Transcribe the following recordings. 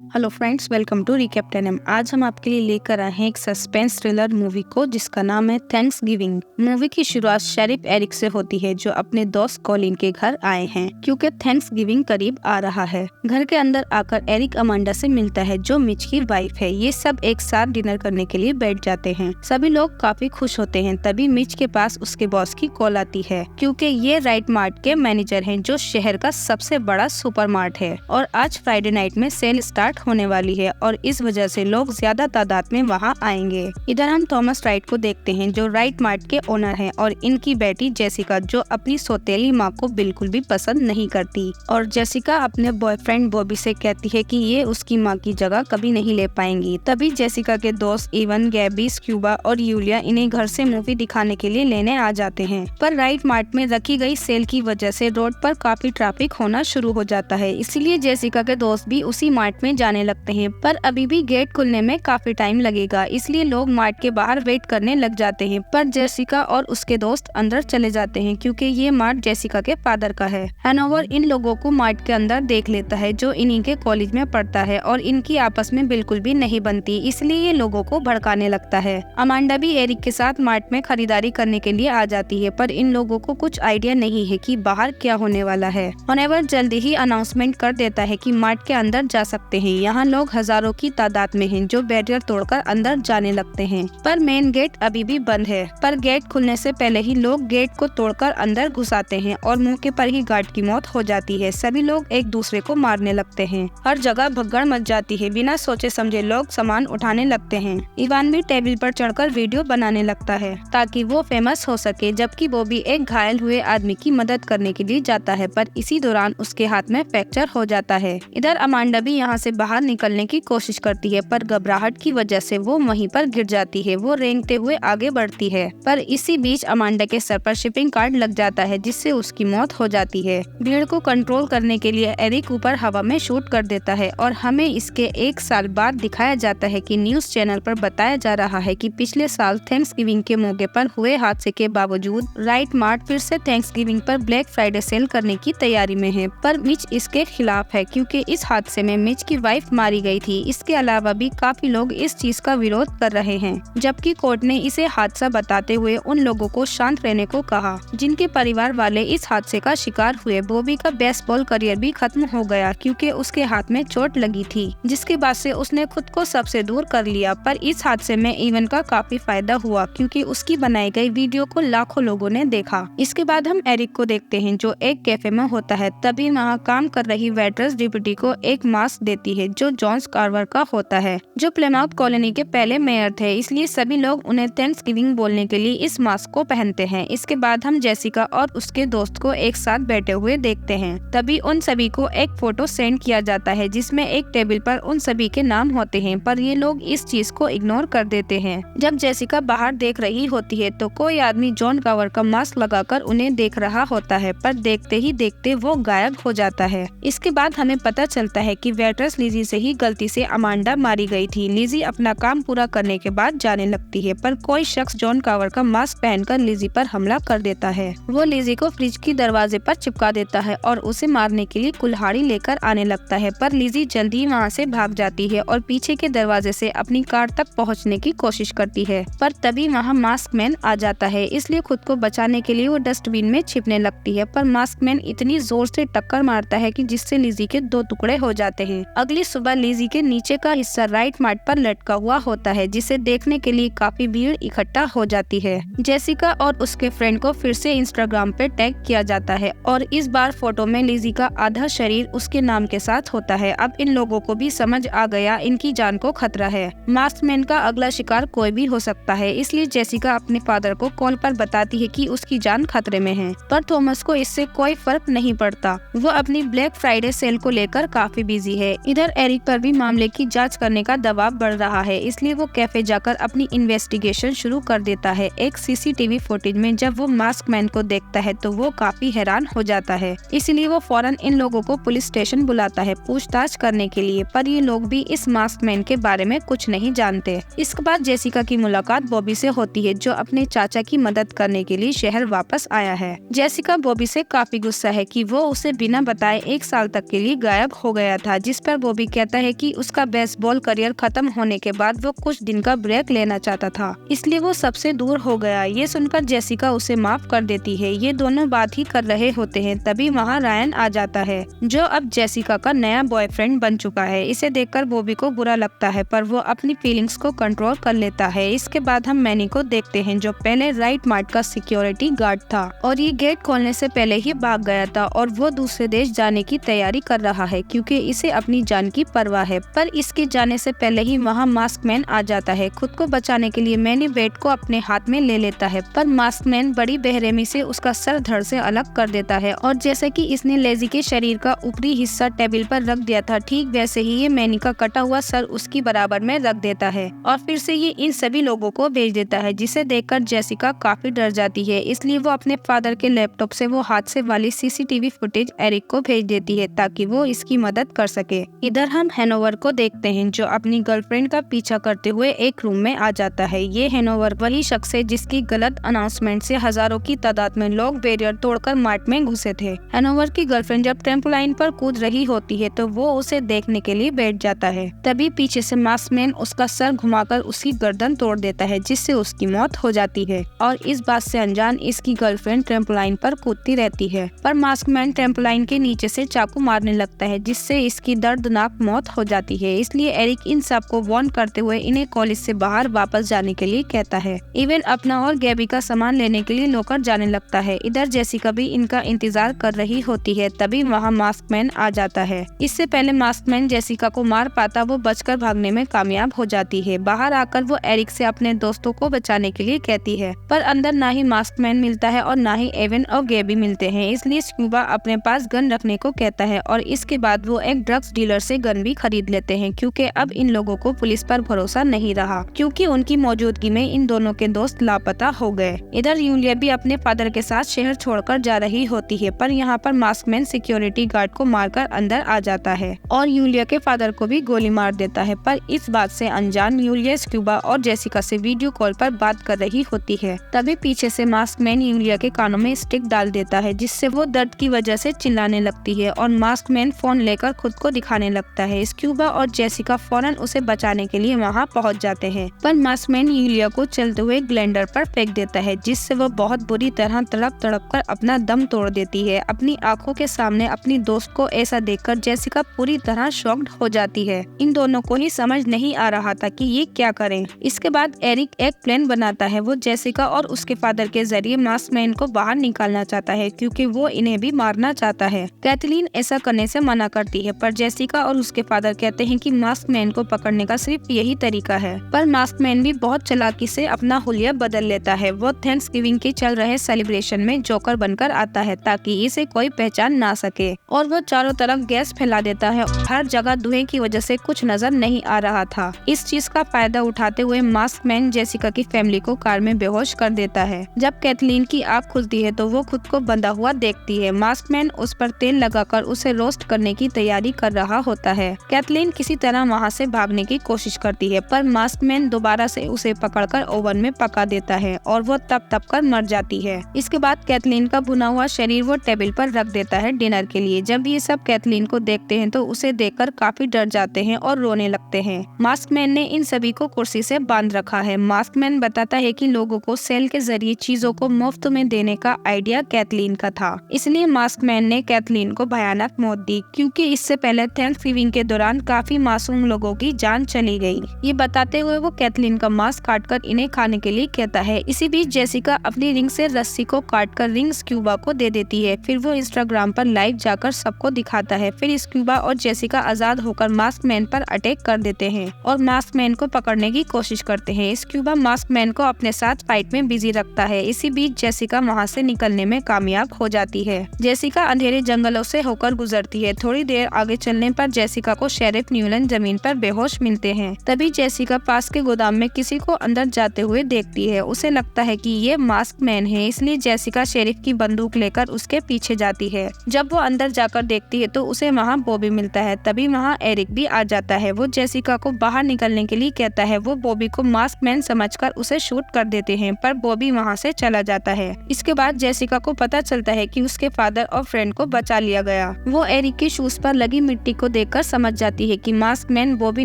Hello friends, welcome to recap 10M। आज हम आपके लिए लेकर आए हैं एक सस्पेंस थ्रिलर मूवी को जिसका नाम है थैंक्स गिविंग। मूवी की शुरुआत शेरिफ एरिक से होती है जो अपने दोस्त कॉलिन के घर आए हैं क्योंकि थैंक्स गिविंग करीब आ रहा है। घर के अंदर आकर एरिक अमांडा से मिलता है जो मिच की वाइफ है। ये सब एक साथ डिनर करने के लिए बैठ जाते हैं। सभी लोग काफी खुश होते हैं। तभी मिच के पास उसके बॉस की कॉल आती है क्योंकि ये राइट मार्ट के मैनेजर हैं जो शहर का सबसे बड़ा सुपरमार्ट है और आज फ्राइडे नाइट में सेल स्टार्ट होने वाली है और इस वजह से लोग ज्यादा तादाद में वहां आएंगे। इधर हम थॉमस राइट को देखते हैं जो राइट मार्ट के ओनर हैं और इनकी बेटी जेसिका जो अपनी सौतेली माँ को बिल्कुल भी पसंद नहीं करती और जेसिका अपने बॉयफ्रेंड बॉबी से कहती है कि ये उसकी माँ की जगह कभी नहीं ले पाएंगी। तभी जेसिका के दोस्त इवन, गैबी, स्क्यूबा और यूलिया इन्हें घर से मूवी दिखाने के लिए लेने आ जाते हैं। पर राइट मार्ट में रखी गई सेल की वजह से रोड पर काफी ट्रैफिक होना शुरू हो जाता है, इसलिए जेसिका के दोस्त भी उसी मार्ट में जाने लगते हैं। पर अभी भी गेट खुलने में काफी टाइम लगेगा, इसलिए लोग मार्ट के बाहर वेट करने लग जाते हैं। पर जेसिका और उसके दोस्त अंदर चले जाते हैं क्योंकि ये मार्ट जेसिका के फादर का है। हैनोवर इन लोगों को मार्ट के अंदर देख लेता है जो इन्हीं के कॉलेज में पढ़ता है और इनकी आपस में बिल्कुल भी नहीं बनती, इसलिए ये लोगों को भड़काने लगता है। अमांडा भी एरिक के साथ मार्ट में खरीदारी करने के लिए आ जाती है पर इन लोगों को कुछ आइडिया नहीं है कि बाहर क्या होने वाला है। हैनोवर जल्दी ही अनाउंसमेंट कर देता है कि मार्ट के अंदर जा सकते हैं। यहाँ लोग हजारों की तादाद में हैं जो बैरियर तोड़कर अंदर जाने लगते हैं पर मेन गेट अभी भी बंद है। पर गेट खुलने से पहले ही लोग गेट को तोड़कर अंदर घुस आते हैं और मौके पर ही गार्ड की मौत हो जाती है। सभी लोग एक दूसरे को मारने लगते हैं। हर जगह भगदड़ मच जाती है। बिना सोचे समझे लोग सामान उठाने लगते हैं। इवान भी टेबल पर चढ़कर वीडियो बनाने लगता है ताकि वो फेमस हो सके, जबकि बॉबी एक घायल हुए आदमी की मदद करने के लिए जाता है पर इसी दौरान उसके हाथ में फ्रैक्चर हो जाता है। इधर अमांडा भी यहाँ से बाहर निकलने की कोशिश करती है पर घबराहट की वजह से वो वहीं पर गिर जाती है। वो रेंगते हुए आगे बढ़ती है पर इसी बीच अमांडा के सर पर शिपिंग कार्ड लग जाता है जिससे उसकी मौत हो जाती है। भीड़ को कंट्रोल करने के लिए एरिक ऊपर हवा में शूट कर देता है और हमें इसके 1 साल बाद दिखाया जाता है कि न्यूज चैनल पर बताया जा रहा है कि पिछले साल थैंक्सगिविंग के मौके पर हुए हादसे के बावजूद राइट मार्ट फिर से थैंक्सगिविंग पर ब्लैक फ्राइडे सेल करने की तैयारी में है। पर मिच इसके खिलाफ है क्योंकि इस हादसे में मिच की वाइफ मारी गई थी। इसके अलावा भी काफी लोग इस चीज का विरोध कर रहे हैं, जबकि कोर्ट ने इसे हादसा बताते हुए उन लोगों को शांत रहने को कहा जिनके परिवार वाले इस हादसे का शिकार हुए। बॉबी का बेसबॉल करियर भी खत्म हो गया क्योंकि उसके हाथ में चोट लगी थी, जिसके बाद से उसने खुद को सबसे दूर कर लिया। पर इस हादसे में इवन का काफी फायदा हुआ क्योंकि उसकी बनाई गई वीडियो को लाखों लोगों ने देखा। इसके बाद हम एरिक को देखते हैं जो एक कैफे में होता है। तभी वहाँ काम कर रही वेट्रेस डिप्टी को एक मास्क देती है जो जॉन्स कार्वर का होता है जो प्लेमाउथ कॉलोनी के पहले मेयर थे, इसलिए सभी लोग उन्हें थैंक्सगिविंग बोलने के लिए इस मास्क को पहनते हैं। इसके बाद हम जेसिका और उसके दोस्त को एक साथ बैठे हुए देखते हैं। तभी उन सभी को एक फोटो सेंड किया जाता है जिसमें एक टेबल पर उन सभी के नाम होते हैं पर ये लोग इस चीज को इग्नोर कर देते हैं। जब जेसिका बाहर देख रही होती है तो कोई आदमी जॉन कार्वर का मास्क लगाकर उन्हें देख रहा होता है पर देखते ही देखते वो गायब हो जाता है। इसके बाद हमें पता चलता है कि वेट्रेस लिजी से ही गलती से अमांडा मारी गई थी। लिजी अपना काम पूरा करने के बाद जाने लगती है पर कोई शख्स जॉन कार्वर का मास्क पहनकर लिजी पर हमला कर देता है। वो लिजी को फ्रिज की दरवाजे पर चिपका देता है और उसे मारने के लिए कुल्हाड़ी लेकर आने लगता है पर लिजी जल्दी वहाँ से भाग जाती है और पीछे के दरवाजे से अपनी कार तक पहुँचने की कोशिश करती है। पर तभी वहाँ मास्क मैन आ जाता है, इसलिए खुद को बचाने के लिए वो डस्टबिन में छिपने लगती है पर मास्क मैन इतनी जोर से टक्कर मारता है कि जिससे लिजी के 2 टुकड़े हो जाते हैं। अगली सुबह लिजी के नीचे का हिस्सा राइट मार्ट पर लटका हुआ होता है जिसे देखने के लिए काफी भीड़ इकट्ठा हो जाती है। जेसिका और उसके फ्रेंड को फिर से इंस्टाग्राम पे टैग किया जाता है और इस बार फोटो में लिजी का आधा शरीर उसके नाम के साथ होता है। अब इन लोगों को भी समझ आ गया इनकी जान को खतरा है। मास्कमैन का अगला शिकार कोई भी हो सकता है, इसलिए जेसिका अपने फादर को कॉल पर बताती है कि उसकी जान खतरे में है। पर थॉमस को इससे कोई फर्क नहीं पड़ता, वो अपनी ब्लैक फ्राइडे सेल को लेकर काफी बिजी है। इधर एरिक पर भी मामले की जांच करने का दबाव बढ़ रहा है, इसलिए वो कैफे जाकर अपनी इन्वेस्टिगेशन शुरू कर देता है। एक सीसीटीवी फुटेज में जब वो मास्क मैन को देखता है तो वो काफी हैरान हो जाता है, इसलिए वो फौरन इन लोगों को पुलिस स्टेशन बुलाता है पूछताछ करने के लिए। पर ये लोग भी इस मास्क मैन के बारे में कुछ नहीं जानते। इसके बाद जेसिका की मुलाकात बॉबी से होती है जो अपने चाचा की मदद करने के लिए शहर वापस आया है। जेसिका बॉबी से काफी गुस्सा है कि वो उसे बिना बताए 1 साल तक के लिए गायब हो गया था, जिस पर बॉबी कहता है कि उसका बेसबॉल करियर खत्म होने के बाद वो कुछ दिन का ब्रेक लेना चाहता था, इसलिए वो सबसे दूर हो गया। ये सुनकर जेसिका उसे माफ कर देती है। ये दोनों बात ही कर रहे होते हैं, तभी वहाँ रायन आ जाता है, जो अब जेसिका का नया बॉयफ्रेंड बन चुका है। इसे देखकर बॉबी को बुरा लगता है, पर वो अपनी फीलिंग्स को कंट्रोल कर लेता है। इसके बाद हम मैनी को देखते हैं, जो पहले राइट मार्ट का सिक्योरिटी गार्ड था और ये गेट खोलने से पहले ही भाग गया था और वो दूसरे देश जाने की तैयारी कर रहा है क्योंकि इसे अपनी जान की परवाह है। पर इसके जाने से पहले ही वहाँ मास्कमैन आ जाता है। खुद को बचाने के लिए मैनी बैट को अपने हाथ में ले लेता है, पर मास्कमैन बड़ी बेरहमी से उसका सर धड़ से अलग कर देता है और जैसे कि इसने लेज़ी के शरीर का ऊपरी हिस्सा टेबल पर रख दिया था, ठीक वैसे ही ये मैनी का कटा हुआ सर उसकी बराबर में रख देता है और फिर से ये इन सभी लोगों को भेज देता है, जिसे देखकर जेसिका काफी डर जाती है। इसलिए वो अपने फादर के लैपटॉप से वो हादसे वाली सीसीटीवी फुटेज एरिक को भेज देती है ताकि वो इसकी मदद कर सके। इधर हम हैनोवर को देखते हैं, जो अपनी गर्लफ्रेंड का पीछा करते हुए एक रूम में आ जाता है। ये हैनोवर वही शख्स है जिसकी गलत अनाउंसमेंट से हजारों की तादाद में लोग बैरियर तोड़कर मार्ट में घुसे थे। हैनोवर की गर्लफ्रेंड जब ट्रैम्पोलाइन पर कूद रही होती है तो वो उसे देखने के लिए बैठ जाता है। तभी पीछे से मास्कमैन उसका सर घुमाकर उसकी गर्दन तोड़ देता है, जिससे उसकी मौत हो जाती है और इस बात से अनजान इसकी गर्लफ्रेंड ट्रैम्पोलाइन पर कूदती रहती है। पर मास्कमैन ट्रैम्पोलाइन के नीचे से चाकू मारने लगता है, जिससे इसकी दर्दनाक मौत हो जाती है। इसलिए एरिक इन सब को वार्न करते हुए इन्हें कॉलेज से बाहर वापस जाने के लिए कहता है। इवन अपना और गैबी का सामान लेने के लिए नौकर जाने लगता है। इधर जेसिका भी इनका इंतजार कर रही होती है, तभी वहाँ मास्कमैन आ जाता है। इससे पहले मास्कमैन जेसिका को मार पाता वो बचकर भागने में कामयाब हो जाती है। बाहर आकर वो एरिक से अपने दोस्तों को बचाने के लिए कहती है, पर अंदर ना ही मास्कमैन मिलता है और ना ही एवन और गैबी मिलते हैं। इसलिए स्क्यूबा अपने पास गन रखने को कहता है और इसके बाद वो एक ड्रग्स डीलर से गन भी खरीद लेते हैं, क्योंकि अब इन लोगों को पुलिस पर भरोसा नहीं रहा, क्योंकि उनकी मौजूदगी में इन दोनों के दोस्त लापता हो गए। इधर यूलिया भी अपने फादर के साथ शहर छोड़कर जा रही होती है, पर यहाँ पर मास्कमैन सिक्योरिटी गार्ड को मारकर अंदर आ जाता है और यूलिया के फादर को भी गोली मार देता है। पर इस बात से अनजान यूलिया स्क्यूबा और जेसिका से वीडियो कॉल पर बात कर रही होती है। तभी पीछे से मास्कमैन यूलिया के कानों में स्टिक डाल देता है, जिससे वो दर्द की वजह से चिल्लाने लगती है और मास्कमैन फोन लेकर खुद को दिखाने लगता है। स्क्यूबा और जेसिका फौरन उसे बचाने के लिए वहाँ पहुँच जाते हैं, पर मास्कमैन यूलिया को चलते हुए ग्लेंडर पर फेंक देता है, जिससे वो बहुत बुरी तरह तड़प तड़प कर अपना दम तोड़ देती है। अपनी आंखों के सामने अपनी दोस्त को ऐसा देखकर जेसिका पूरी तरह शॉक्ड हो जाती है। इन दोनों को ही समझ नहीं आ रहा था कि ये क्या करें। इसके बाद एरिक एक प्लान बनाता है। वो जेसिका और उसके फादर के जरिए मास्कमैन को बाहर निकालना चाहता है, क्योंकि वो इन्हें भी मारना चाहता है। कैथलीन ऐसा करने से मना करती है, पर जेसिका और उसके फादर कहते हैं कि मास्कमैन को पकड़ने का सिर्फ यही तरीका है। पर मास्कमैन भी बहुत चालाकी से अपना हुलिया बदल लेता है। वो थैंक्सगिविंग के चल रहे सेलिब्रेशन में जोकर बनकर आता है ताकि इसे कोई पहचान ना सके, और वो चारों तरफ गैस फैला देता है। हर जगह धुएं की वजह से कुछ नजर नहीं आ रहा था। इस चीज का फायदा उठाते हुए मास्कमैन जेसिका की फैमिली को कार में बेहोश कर देता है। जब कैथलीन की आँख खुलती है तो वो खुद को बंधा हुआ देखती है। मास्कमैन उस पर तेल लगाकर उसे रोस्ट करने की तैयारी कर रहा होता है। कैथलीन किसी तरह वहाँ से भागने की कोशिश करती है, पर मास्कमैन दोबारा से उसे पकड़कर ओवन में पका देता है और वो तप तप कर मर जाती है। इसके बाद कैथलीन का भुना हुआ शरीर वो टेबल पर रख देता है डिनर के लिए। जब ये सब कैथलीन को देखते हैं तो उसे देखकर काफी डर जाते हैं और रोने लगते हैं। मास्कमैन ने इन सभी को कुर्सी से बांध रखा है। मास्कमैन बताता है कि लोगों को सेल के जरिए चीजों को मुफ्त में देने का आइडिया कैथलीन का था, इसलिए मास्कमैन ने कैथलीन को भयानक मौत दी, क्योंकि इससे पहले थैंक्सगिविंग के दौरान काफी मासूम लोगों की जान चली गई। ये बताते हुए वो कैथलीन का मांस काटकर इन्हें खाने के लिए कहता है। इसी बीच जेसिका अपनी रिंग से रस्सी को काटकर रिंग स्क्यूबा को दे देती है। फिर वो इंस्टाग्राम पर लाइव जाकर सबको दिखाता है। फिर स्क्यूबा और जेसिका आजाद होकर मास्कमैन पर अटैक कर देते हैं और मास्कमैन को पकड़ने की कोशिश करते हैं। स्क्यूबा मास्कमैन को अपने साथ फाइट में बिजी रखता है। इसी बीच जेसिका वहाँ से निकलने में कामयाब हो जाती है। जेसिका अंधेरे जंगलों से होकर गुजरती है। थोड़ी देर आगे चलने पर जेसिका को शेरिफ न्यूलैंड जमीन पर बेहोश मिलते हैं। तभी जेसिका पास के गोदाम में किसी को अंदर जाते हुए देखती है। उसे लगता है कि ये मास्कमैन है, इसलिए जेसिका शेरिफ की बंदूक लेकर उसके पीछे जाती है। जब वो अंदर जाकर देखती है तो उसे वहाँ बॉबी मिलता है। तभी वहाँ एरिक भी आ जाता है। वो जेसिका को बाहर निकलने के लिए कहता है। वो बॉबी को मास्कमैन समझकर उसे शूट कर देते हैं, पर बॉबी वहाँ से चला जाता है। इसके बाद जेसिका को पता चलता है कि उसके फादर और फ्रेंड को बचा लिया गया। वो एरिक के शूज पर लगी मिट्टी को देखकर समझ जाती है कि मास्क मैन बॉबी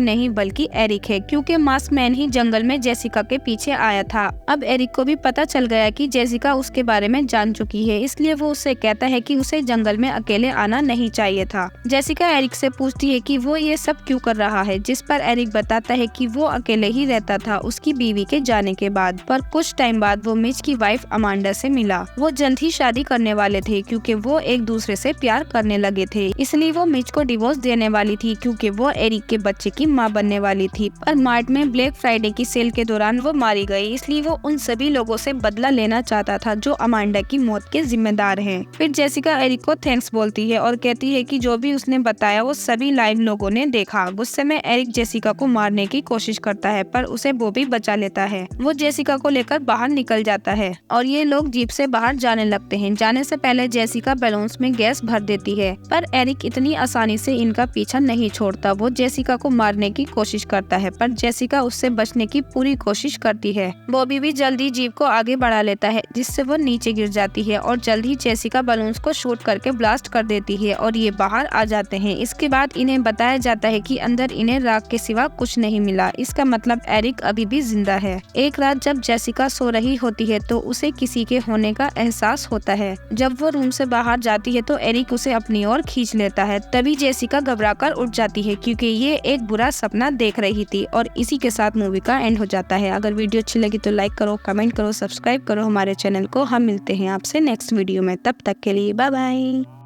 नहीं बल्कि एरिक है, क्योंकि मास्क मैन ही जंगल में जेसिका के पीछे आया था। अब एरिक को भी पता चल गया कि जेसिका उसके बारे में जान चुकी है, इसलिए वो उससे कहता है कि उसे जंगल में अकेले आना नहीं चाहिए था। जेसिका एरिक से पूछती है कि वो ये सब क्यों कर रहा है, जिस पर एरिक बताता है कि वो अकेले ही रहता था उसकी बीवी के जाने के बाद। पर कुछ टाइम बाद वो मिच की वाइफ अमांडा से मिला। वो जल्द ही शादी करने वाले थे क्योंकि वो एक दूसरे से प्यार करने लगे थे, इसलिए वो मिच को डिवोर्स देने वाली थी क्योंकि वो एरिक के बच्चे की माँ बनने वाली थी। पर मार्ट में ब्लैक फ्राइडे की सेल के दौरान वो मारी गई, इसलिए वो उन सभी लोगों से बदला लेना चाहता था जो अमांडा की मौत के जिम्मेदार हैं। फिर जेसिका एरिक को थैंक्स बोलती है और कहती है कि जो भी उसने बताया वो सभी लाइव लोगों ने देखा। गुस्से में एरिक जेसिका को मारने की कोशिश करता है पर उसे बॉबी बचा लेता है। वो जेसिका को लेकर बाहर निकल जाता है और ये लोग जीप से बाहर जाने लगते हैं। जाने से पहले जेसिका बैलून्स में गैस भर देती है, पर एरिक इतनी आसानी से इनका पीछा नहीं छोड़ता। वो जेसिका को मारने की कोशिश करता है पर जेसिका उससे बचने की पूरी कोशिश करती है। बॉबी भी जल्दी जीप को आगे बढ़ा लेता है जिससे वो नीचे गिर जाती है और जल्द ही जेसिका बैलून्स को शूट करके ब्लास्ट कर देती है और ये बाहर आ जाते हैं। इसके बाद इन्हें बताया जाता है कि अंदर इन्हें राख के सिवा कुछ नहीं मिला। इसका मतलब एरिक अभी भी जिंदा है। एक रात जब जेसिका सो रही होती है तो उसे किसी के होने का एहसास होता है। जब वो रूम से बाहर जाती है तो एरिक उसे अपनी ओर खींच लेता है। तभी जेसिका घबराकर उठ जाती है क्योंकि ये एक बुरा सपना देख रही थी। और इसी के साथ मूवी का एंड हो जाता है। अगर वीडियो अच्छी लगी तो लाइक करो, कमेंट करो, सब्सक्राइब करो हमारे चैनल को। हम मिलते हैं आपसे नेक्स्ट वीडियो में, तब तक के लिए बाय बाय।